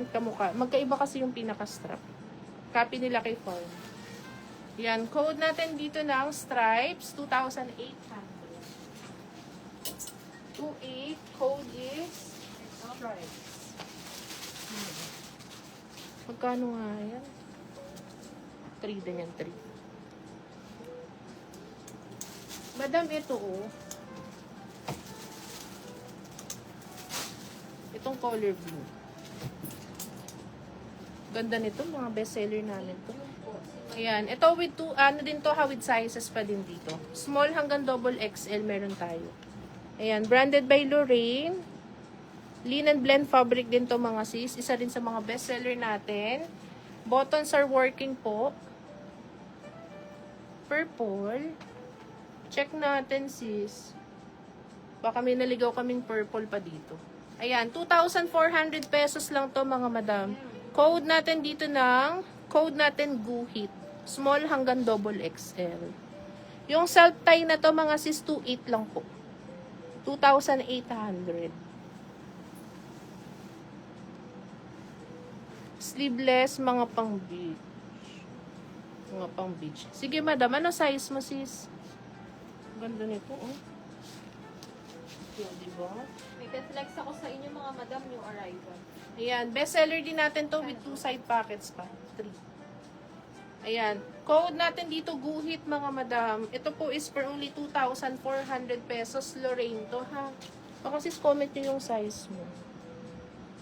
kamukha. Magkaiba kasi yung pinaka-strap. Copy nila kay Form. Yan. Code natin dito ng stripes, 2,800. 28. Code is stripes. Magkano nga yan? 3 din yan, 3. Madam, ito oh. Itong color blue. Ganda nito, mga bestseller namin to. Ayan, ito with two, ano din to ha, with sizes pa din dito. Small hanggang double XL meron tayo. Ayan, branded by Lorraine. Linen blend fabric din to mga sis. Isa din sa mga bestseller natin. Buttons are working po. Purple. Check natin sis. Baka may naligaw kaming purple pa dito. Ayan, 2,400 pesos lang to mga madam. Code natin dito code natin Guhit. Small hanggang double XL. Yung self-tie na to mga sis, 2,800 lang po. 2,800. Sleeveless, mga pang beach. Mga pang beach. Sige madam, ano size mo sis? Ganda nito oh. Yung diba? May flex ako sa inyo mga madam yung arrival. Ayan, bestseller din natin to with 2 side pockets pa. 3. Ayan, code natin dito Guhit mga madam. Ito po is for only 2,400 pesos. Lorraine to ha. Baka sis comment nyo yung size mo.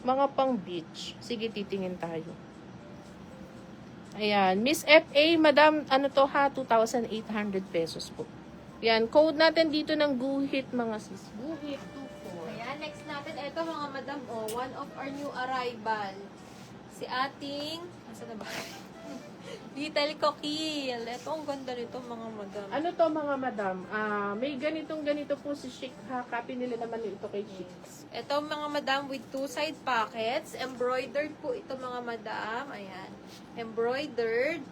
Mga pang beach. Sige, titingin tayo. Ayan, Miss FA, madam, ano to ha? 2,800 pesos po. Ayan, code natin dito ng Guhit mga sis. Guhit 24. Ayan, next natin, ito mga madam, oh, one of our new arrival. Si ating, asa na ba? Little Coquille. Ito, ang ganda nito mga madam. Ano to mga madam? May ganito po si Chic ha. Copy nila naman ito kay Chic. Ito mga madam with 2 side pockets. Embroidered po ito mga madam. Ayan. Embroidered.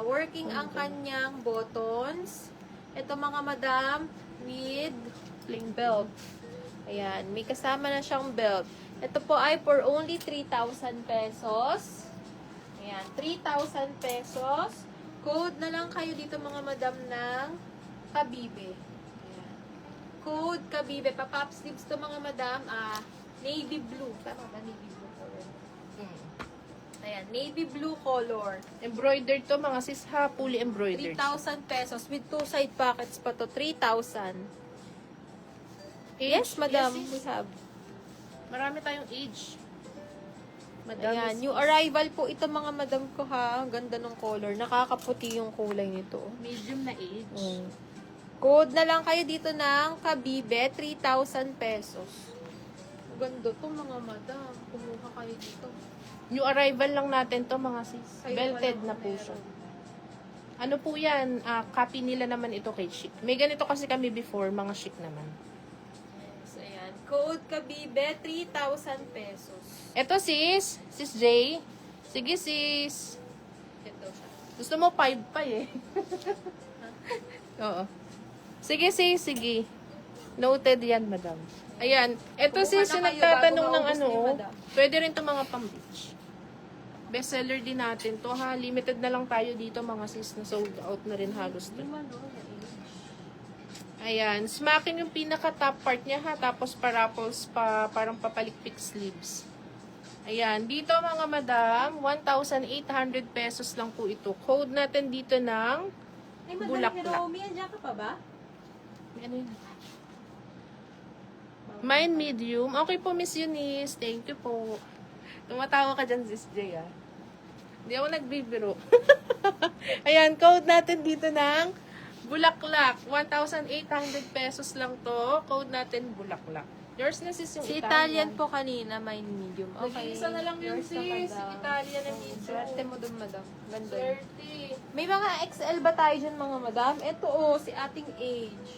Working ang kanyang buttons. Ito mga madam with Plain belt. Ayan. May kasama na siyang belt. Ito po ay for only 3,000 pesos. Ayan. 3,000 pesos. Code na lang kayo dito mga madam ng Kabibe. Ayan. Code Kabibe. Pa-pop sleeves to mga madam. Navy blue. Tama ba? Navy blue color. Ayan. Navy blue color. Embroidered to mga sis ha. Fully embroidered. 3,000 pesos. With 2 side pockets pa to. 3,000. Yes, madam. Yes, We sis. have. Marami tayong age. Madam Ayan, is- new arrival po ito mga madam ko ha. Ang ganda ng color. Nakakaputi yung kulay nito. medium na age. Code na lang kayo dito ng Kabibe, 3,000 pesos. Ang ganda to mga madam. Kumuha kayo dito. New arrival lang natin to mga sis. Kayo Belted walang na po meron. siya. Ano po yan? Copy nila naman ito kay Chic. May ganito kasi kami before, mga Chic naman. So, ayan. Code Kabibe, 3,000 pesos. Ito sis, sis J. Sige sis. Ito siya. Gusto mo 5 pa eh. Oo. Sige sis, sige. Noted yan, madam. Ayan. Ito Kumuha sis, na yung kayo nagtatanong bago ng maubos ano. ni madam. Pwede rin to mga pang-beach. Bestseller din natin to ha. Limited na lang tayo dito mga sis na sold out na rin halos to. Ayan. Smacking yung pinaka-top part niya ha. Tapos paraffles pa, parang papalikpik sleeves. Ayan. Dito mga madam, 1,800 pesos lang po ito. Code natin dito ng Ay, Bulaklak. Naomi, andyan ka pa ba? ano yun? Mine medium. Okay po, Miss Eunice. Thank you po. Tumatawa ka dyan, Sis J, ah. Hindi ako nagbibiro. Ayan, code natin dito ng Bulaklak. 1,800 pesos lang to. Code natin Bulaklak. Yours na sis yung Si Italian po kanina, mine medium. Okay. Isa na lang yun Yours na, sis. madam. Italian na medium. Swerte mo dun, madam. Ganda yun. 30. May mga XL ba tayo dyan, mga madam? Ito, oh, si ating age.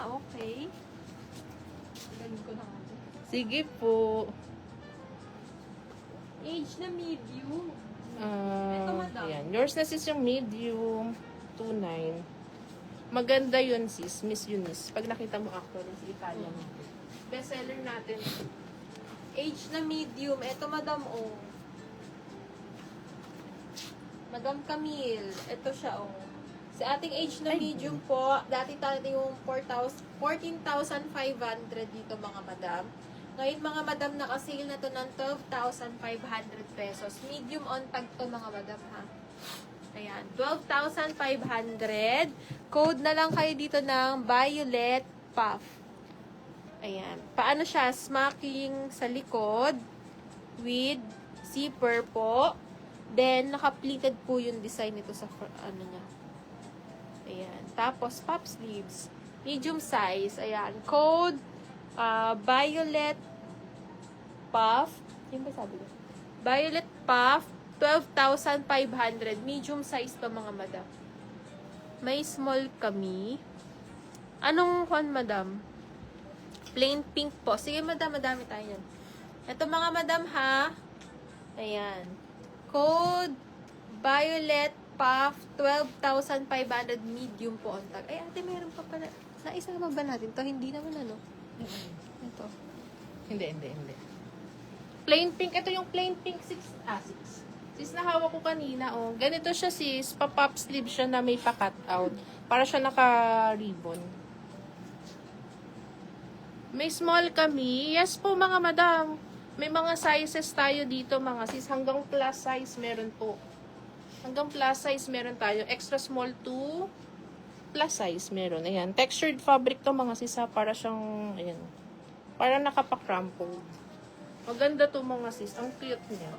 Okay. Galing ko na nga. Sige po. Age na medium. Ito, madam. Ayan. Yours na sis yung medium. 2.9. Maganda yun sis, Miss Eunice. Pag nakita mo actually si Italian. Bestseller natin. Age na medium. Ito, madam, oh. Madam Camille. Ito siya, oh. Sa ating age na Ay. medium po, dati tayo yung 14,500 dito, mga madam. Ngayon, mga madam, naka-sale na to ng 12,500 pesos. Medium on tag to, mga madam, ha? Ayan, 12,500. Code na lang kayo dito ng Violet Puff. Ayan. Paano siya? Smacking sa likod with zipper po. Then, naka-pleated po yung design nito sa ano niya. Ayan. Tapos, pop sleeves. Medium size. Ayan. Code Violet Puff. Yung ba sabi ko? Violet Puff. 12,500. Medium size to, mga madam. May small kami. Anong one, madam? Plain pink po. Sige, madam. Madami tayo yan. Ito, mga madam, ha? Ayan. Code Violet Puff, 12,500 medium po on tag. Ay, ate, meron pa pala. Naisa naman ba natin to? Hindi naman, ano? Ito. Hindi. Plain pink. Ito yung plain pink 6. Sis, na hawak ko kanina, oh. Ganito siya, sis. Pa-pop sleeve siya na may pa-cut out. Para siya naka-ribbon. May small kami. Yes po, mga madam. May mga sizes tayo dito, mga sis. Hanggang plus size meron po. Hanggang plus size meron tayo. Extra small to plus size meron. Ayan. Textured fabric to, mga sis, ha. Para siyang, ayan. Para nakapa-crumpled. Maganda to, mga sis. Ang cute niya.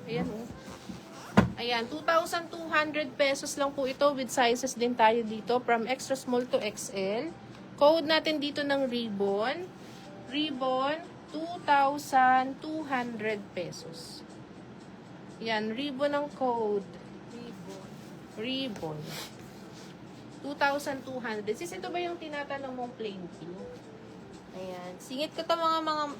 Ayan, oh. Ayan, 2,200 pesos lang po ito with sizes din tayo dito from extra small to XL. Code natin dito ng ribbon. Ribbon, 2,200 pesos. Yan, ribbon ang code. Ribbon. 2,200. Sis, ito ba yung tinatanong mong plain pink? Ayan. Singit ko to, mga